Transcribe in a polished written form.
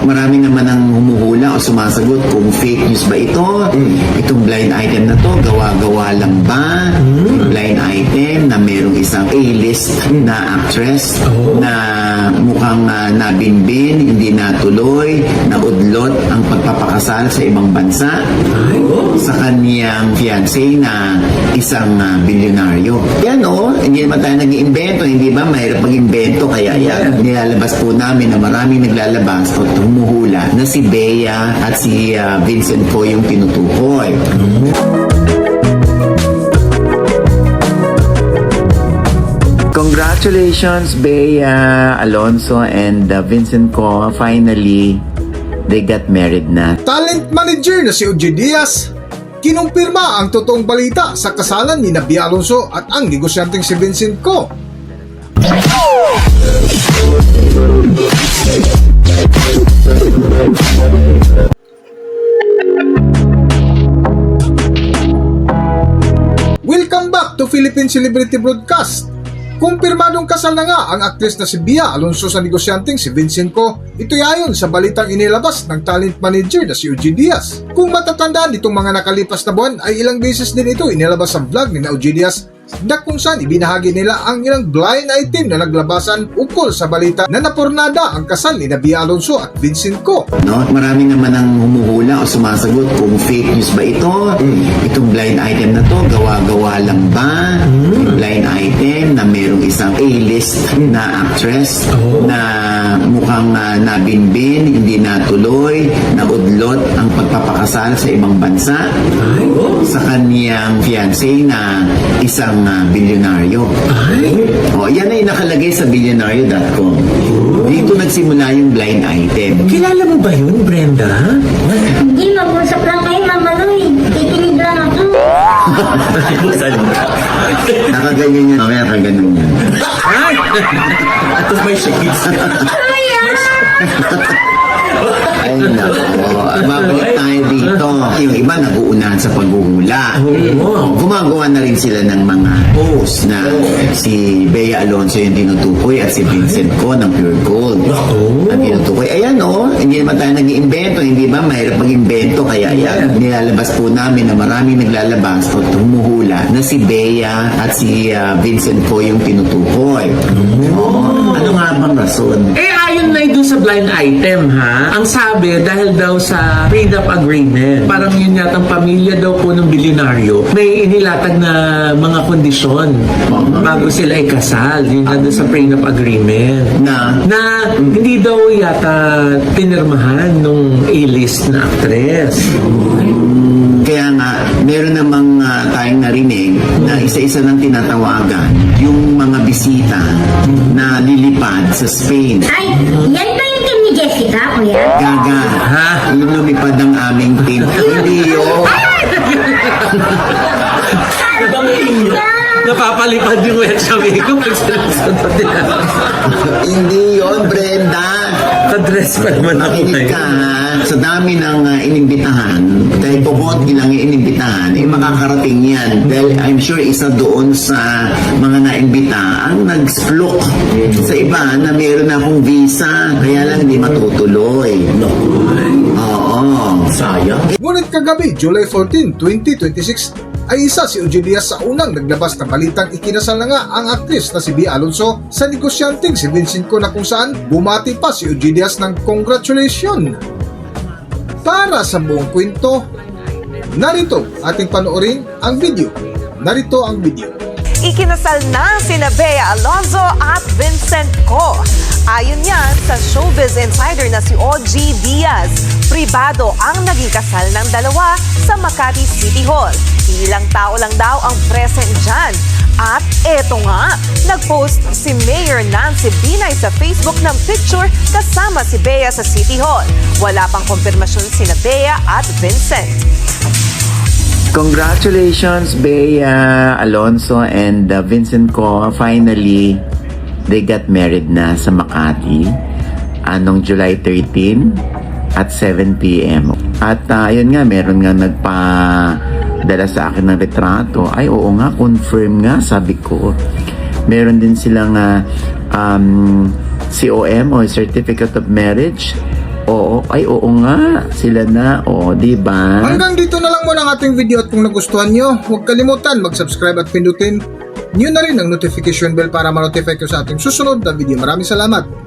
marami naman ang humuhula o sumasagot kung fake news ba ito, itong blind item na to, gawa-gawa lang ba, blind item na merong isang A-list na actress na mukhang nabinbin, hindi natuloy, naudlot ang pagpapakasal sa ibang bansa sa kaniyang fiancé na isang bilyonaryo. Yan hindi naman tayo nag-iimbento, hindi ba? Mahirap mag-imbento, kaya yan, nilalabas po namin na maraming naglalabas o humuhula na si Bea at si Vincent po yung tinutukoy. Congratulations, Bea Alonzo and Vincent Ko. Finally, they got married na. Talent manager na si OG Diaz, kinumpirma ang totoong balita sa kasalan ni Bea Alonzo at ang negosyanteng si Vincent Ko. Welcome back to Philippine Celebrity Broadcast. Kumpirmadong kasal na nga ang aktres na si Bea Alonzo sa negosyanteng si Vincent Ko. Ito'y ayon sa balitang inilabas ng talent manager na si OG Diaz. Kung matatandaan itong mga nakalipas na buwan ay ilang beses din ito inilabas sa vlog ni OG Diaz na kung saan ibinahagi nila ang ilang blind item na naglabasan ukol sa balita na napornada ang kasal ni Bea Alonzo at Vincent Ko. Marami naman ang humuhula o sumasagot kung fake news ba ito, itong blind item na to, gawa-gawa lang ba, blind item na merong isang A-list na actress na mukhang nabinbin, hindi natuloy, naudlot ang pagpapakasal sa ibang bansa sa kaniyang fiancé na isang bilyonaryo. Yan ay nakalagay sa billionaire.com. Dito nagsimula yung blind item. Kilala mo ba yun, Brenda? Hindi, mag-usap lang kayo, Mama Loy. Tikinig lang ako. Nakaganyan yan. Mamaya nakaganyan yan. Ay! Ito may shakes. Ay, nako. Babalik tayo dito. Yung iba nag-uunahan sa paghuhula. Gumagawa na rin sila ng mga post na si Bea Alonzo yung tinutukoy at si Vincent Ko ng Pure Gold ang tinutukoy. Ayan hindi naman tayo nag-iimbento, hindi ba? Mahirap mag-imbento, kaya yan, nilalabas po namin na maraming naglalabas o humuhula na si Bea at si Vincent Ko yung tinutukoy. Ano nga bang rason? Ayon na doon sa blind item, ha? Ang sabi, dahil daw sa prenup agreement, parang yun yatang pamilya daw po ng bilyonaryo, may inilatag na mga kondisyon bago sila ikasal. Yun na doon sa prenup agreement. Na hindi daw yata pinirmahan nung A-list na actress. Kaya nga, meron namang tayong narinig na isa-isa lang tinatawagan yung mga bisita na lilipad sa Spain. Ay, yan ba yung team ni Jessica, kuya? Gaga, yung lumipad ang aming team. Hindi yun. Napapalipad yung wetsabi ko pag sinasunod nila. Hindi yun, Brenda. Kadress pa naman ako Makinig ka, sa dami ng inimbitahan, dahil pumunti lang yung inimbitahan, makakarating yan. Dahil I'm sure isa doon sa mga naimbita ang nag-splok sa iba na meron akong visa, kaya lang hindi matutuloy. Oo. Sayang. Ngunit kagabi, July 14, 2026, ay isa si OG Diaz sa unang naglabas na balitang ikinasal na nga ang aktris na si Bea Alonzo sa negosyanteng si Vincent Ko na kung saan bumati pa si OG Diaz ng congratulations. Para sa buong kwento, narito ating panoorin ang video. Narito ang video. Ikinasal na sina Bea Alonzo at Vincent Ko. Ayon yan sa showbiz insider na si OG Diaz, pribado ang naging kasal ng dalawa sa Makati City Hall. Ilang tao lang daw ang present dyan. At eto nga, nag-post si Mayor Nancy Binay sa Facebook ng picture kasama si Bea sa City Hall. Wala pang kumpirmasyon sina Bea at Vincent. Congratulations, Bea Alonzo and Vincent Ko. Finally, they got married na sa Makati anong July 13 at 7 p.m. At ayun nga, meron nga nagpadala sa akin ng retrato. Ay, oo nga, confirm nga, sabi ko. Meron din silang COM o Certificate of Marriage Oo, ay oo nga. Sila na, di ba? Hanggang dito na lang muna ang ating video at kung nagustuhan nyo, huwag kalimutan mag-subscribe at pindutin nyo na rin ang notification bell para ma-notify ko sa ating susunod na video. Maraming salamat!